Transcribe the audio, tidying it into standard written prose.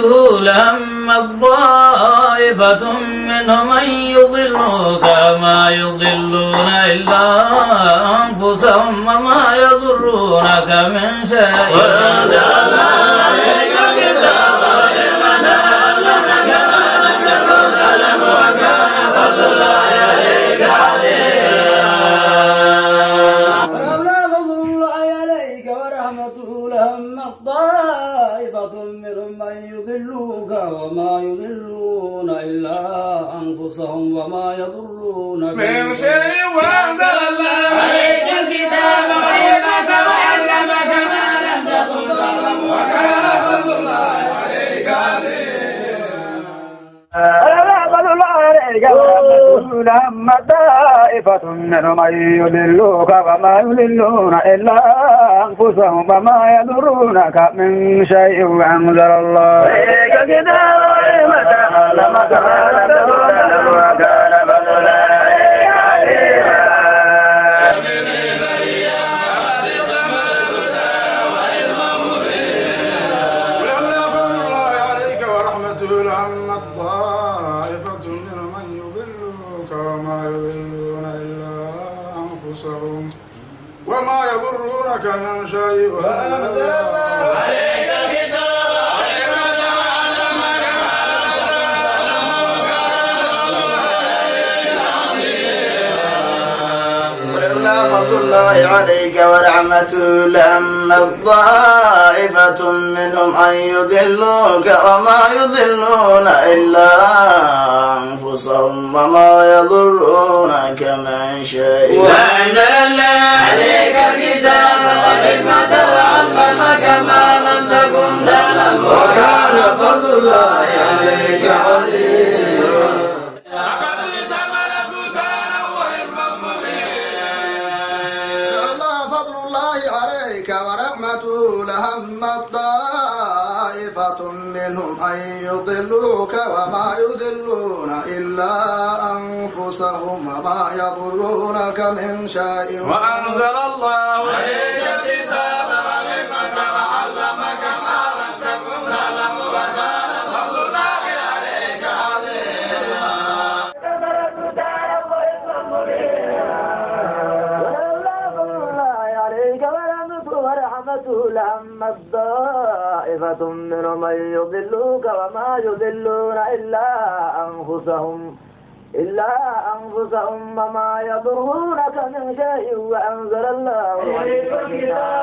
ورحمته لهم الطائفة منهم أن يضلوك وما يضلون إلا أنفسهم وما يضرونك من شيء وأنزلنا عليك الكتاب لتعلمك ما لم تكن تعلم وكان فضل الله عليك ولولا فضل الله عليك ورحمته لهم طائفة منهم أن يضلوك وما يضلون إلا أنفسهم وما يضرونك من شيء وأنزل الله عليك الكتاب وعلمك ما لم تكن تعلم وكان فضل الله عليك لهم طائفة منهم أن يضلوك وما يضلون إلا أنفسهم وما يضرونك من شيء وأنزل الله عليك الكتاب وعلمك ما لم تكن تعلم وكان فضل الله عليك عليما ولولا فضل الله عليك ورحمته لعمت طائفة منهم أن يضلوك وما يضلون إلا أنفسهم وما يضرونك من شيء وأنزل الله عليك الكتاب ولولا فضل الله عليك ورحمته لهم طائفة منهم أن يضلوك وما يضلون إلا أنفسهم وما يضرونك من شيء وأنزل الله عليك الكتاب والحكمة وعلمك ما لم تكن تعلم وكان فضل الله عليك عظيما لولا فضل الله عليك ورحمته لهم طائفة منهم أن يضلوك وما يضلون إلا أنفسهم وما يضرونك من شيء وأنزل الله عليك الكتاب والحكمة وعلمك ما لم تكن تعلم وكان فضل الله عليك عظيما ورحمته لهم طائفة منهم أن يضلوك وما يضلون إلا أنفسهم وما يضرونك من شيء وأنزل الله عليك الكتاب